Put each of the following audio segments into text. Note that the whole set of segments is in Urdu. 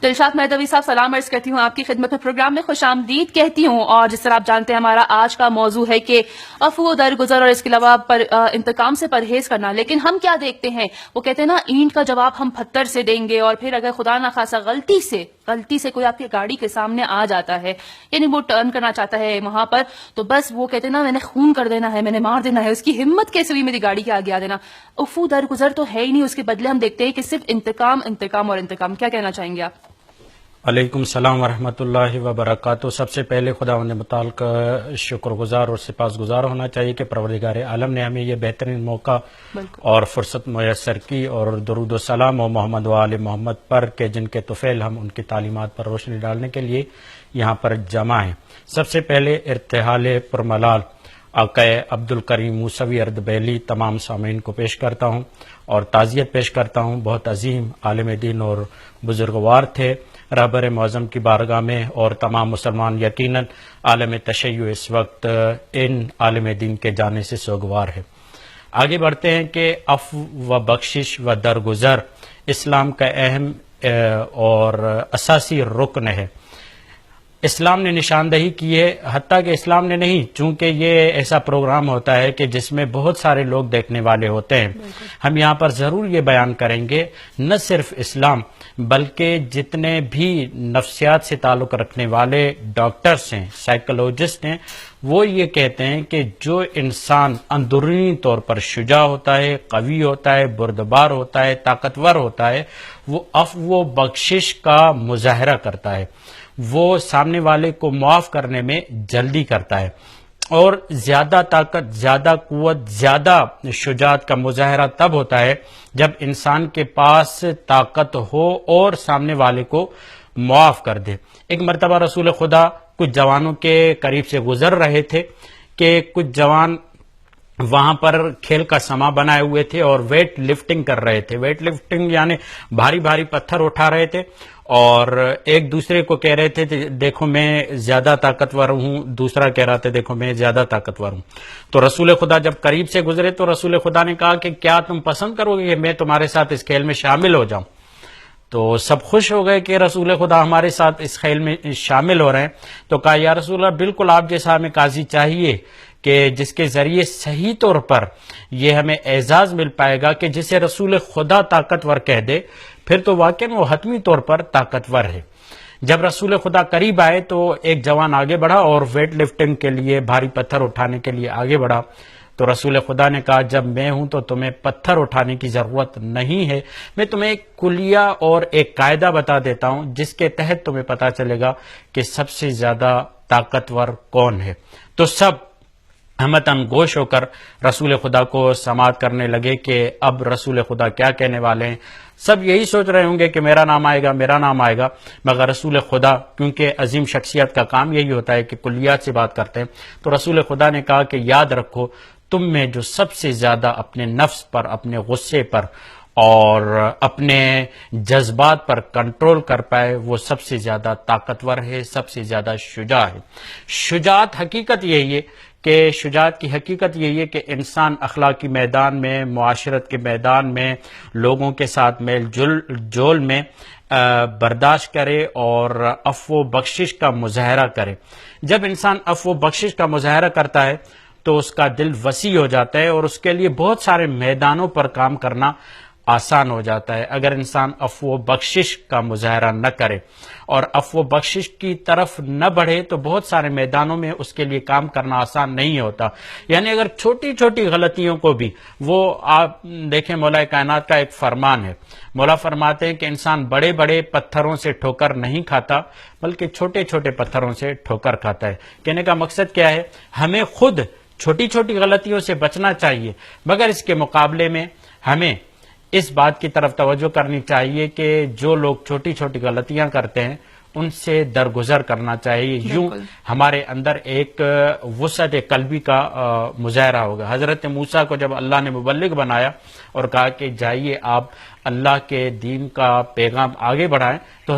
دلشاد مہدوی صاحب سلام عرض کرتی ہوں آپ کی خدمت میں، پروگرام میں خوش آمدید کہتی ہوں. اور جس طرح آپ جانتے ہیں ہمارا آج کا موضوع ہے کہ عفو درگزر اور اس کے علاوہ انتقام سے پرہیز کرنا. لیکن ہم کیا دیکھتے ہیں، وہ کہتے ہیں نا اینٹ کا جواب ہم پتھر سے دیں گے، اور پھر اگر خدا نخواستہ غلطی سے کوئی آپ کی گاڑی کے سامنے آ جاتا ہے، یعنی وہ ٹرن کرنا چاہتا ہے وہاں پر، تو بس وہ کہتے ہیں نا میں نے خون کر دینا ہے، میں نے مار دینا ہے، اس کی ہمت کیسے ہوئی میری گاڑی کے آگے آ دینا. عفو درگزر تو ہے ہی نہیں، اس کے بدلے ہم دیکھتے ہیں کہ صرف انتقام اور انتقام. کیا کہنا چاہیں گے آپ؟ علیکم السلام ورحمۃ اللہ وبرکاتہ. سب سے پہلے خداوند متعال کا شکر گزار اور سپاس گزار ہونا چاہیے کہ پروردگار عالم نے ہمیں یہ بہترین موقع اور فرصت میسر کی، اور درود و سلام و محمد و آل محمد پر کہ جن کے طفیل ہم ان کی تعلیمات پر روشنی ڈالنے کے لیے یہاں پر جمع ہیں. سب سے پہلے ارتحال پرملال آقا عبد الکریم موسوی اردبیلی تمام سامعین کو پیش کرتا ہوں اور تعزیت پیش کرتا ہوں. بہت عظیم عالم دین اور بزرگوار تھے. رہبر معظم کی بارگاہ میں اور تمام مسلمان یقیناً عالم تشیع اس وقت ان عالم دین کے جانے سے سوگوار ہے. آگے بڑھتے ہیں کہ عفو و بخشش و درگزر اسلام کا اہم اور اساسی رکن ہے. اسلام نے نشاندہی کی ہے، حتیٰ کہ اسلام نے نہیں، چونکہ یہ ایسا پروگرام ہوتا ہے کہ جس میں بہت سارے لوگ دیکھنے والے ہوتے ہیں. ہم یہاں پر ضرور یہ بیان کریں گے نہ صرف اسلام بلکہ جتنے بھی نفسیات سے تعلق رکھنے والے ڈاکٹرز ہیں، سائیکولوجسٹ ہیں، وہ یہ کہتے ہیں کہ جو انسان اندرونی طور پر شجاع ہوتا ہے، قوی ہوتا ہے، بردبار ہوتا ہے، طاقتور ہوتا ہے، وہ عفو و بخشش کا مظاہرہ کرتا ہے، وہ سامنے والے کو معاف کرنے میں جلدی کرتا ہے. اور زیادہ طاقت، زیادہ قوت، زیادہ شجاعت کا مظاہرہ تب ہوتا ہے جب انسان کے پاس طاقت ہو اور سامنے والے کو معاف کر دے. ایک مرتبہ رسول خدا کچھ جوانوں کے قریب سے گزر رہے تھے کہ کچھ جوان وہاں پر کھیل کا سامان بنائے ہوئے تھے اور ویٹ لفٹنگ کر رہے تھے. ویٹ لفٹنگ یعنی بھاری بھاری پتھر اٹھا رہے تھے اور ایک دوسرے کو کہہ رہے تھے دیکھو میں زیادہ طاقتور ہوں، دوسرا کہہ رہا تھا دیکھو میں زیادہ طاقتور ہوں. تو رسول خدا جب قریب سے گزرے تو رسول خدا نے کہا کہ کیا تم پسند کرو گے کہ میں تمہارے ساتھ اس کھیل میں شامل ہو جاؤں؟ تو سب خوش ہو گئے کہ رسول خدا ہمارے ساتھ اس کھیل میں شامل ہو رہے ہیں. تو کہا یا رسول اللہ بالکل آپ جیسا ہمیں قاضی چاہیے کہ جس کے ذریعے صحیح طور پر یہ ہمیں اعزاز مل پائے گا کہ جسے رسول خدا طاقتور کہہ دے پھر تو واقعی وہ حتمی طور پر طاقتور ہے. جب رسول خدا قریب آئے تو ایک جوان آگے بڑھا اور ویٹ لفٹنگ کے لیے، بھاری پتھر اٹھانے کے لیے آگے بڑھا. تو رسول خدا نے کہا جب میں ہوں تو تمہیں پتھر اٹھانے کی ضرورت نہیں ہے، میں تمہیں ایک کلیہ اور ایک قاعدہ بتا دیتا ہوں جس کے تحت تمہیں پتا چلے گا کہ سب سے زیادہ طاقتور کون ہے. تو سب ہمتن گوش ہو کر رسول خدا کو سماعت کرنے لگے کہ اب رسول خدا کیا کہنے والے ہیں. سب یہی سوچ رہے ہوں گے کہ میرا نام آئے گا، میرا نام آئے گا، مگر رسول خدا کیونکہ عظیم شخصیت کا کام یہی ہوتا ہے کہ کلیات سے بات کرتے ہیں، تو رسول خدا نے کہا کہ یاد رکھو تم میں جو سب سے زیادہ اپنے نفس پر، اپنے غصے پر اور اپنے جذبات پر کنٹرول کر پائے وہ سب سے زیادہ طاقتور ہے، سب سے زیادہ شجاع ہے. شجاعت حقیقت یہی ہے کہ شجاعت کی حقیقت یہی ہے کہ انسان اخلاقی میدان میں، معاشرت کے میدان میں، لوگوں کے ساتھ میل جول میں برداشت کرے اور عفو و بخشش کا مظاہرہ کرے. جب انسان عفو و بخشش کا مظاہرہ کرتا ہے تو اس کا دل وسیع ہو جاتا ہے اور اس کے لیے بہت سارے میدانوں پر کام کرنا آسان ہو جاتا ہے. اگر انسان عفو و بخشش کا مظاہرہ نہ کرے اور عفو و بخشش کی طرف نہ بڑھے تو بہت سارے میدانوں میں اس کے لیے کام کرنا آسان نہیں ہوتا. یعنی اگر چھوٹی چھوٹی غلطیوں کو بھی، وہ آپ دیکھیں مولا کائنات کا ایک فرمان ہے، مولا فرماتے ہیں کہ انسان بڑے بڑے پتھروں سے ٹھوکر نہیں کھاتا بلکہ چھوٹے چھوٹے پتھروں سے ٹھوکر کھاتا ہے. کہنے کا مقصد کیا ہے؟ ہمیں خود چھوٹی چھوٹی غلطیوں سے بچنا چاہیے، مگر اس کے مقابلے میں ہمیں اس بات کی طرف توجہ کرنی چاہیے کہ جو لوگ چھوٹی چھوٹی غلطیاں کرتے ہیں ان سے درگزر کرنا چاہیے. یوں ہمارے اندر ایک وسعت قلبی کا مظاہرہ ہوگا. حضرت موسیٰ کو جب اللہ نے مبلغ بنایا اور کہا کہ جائیے آپ اللہ کے دین کا پیغام آگے بڑھائیں، تو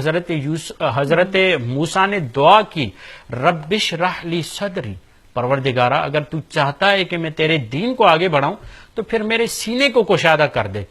حضرت موسیٰ نے دعا کی رب اشرح لی صدری، پروردگارا اگر تو چاہتا ہے کہ میں تیرے دین کو آگے بڑھاؤں تو پھر میرے سینے کو کشادہ کر دے.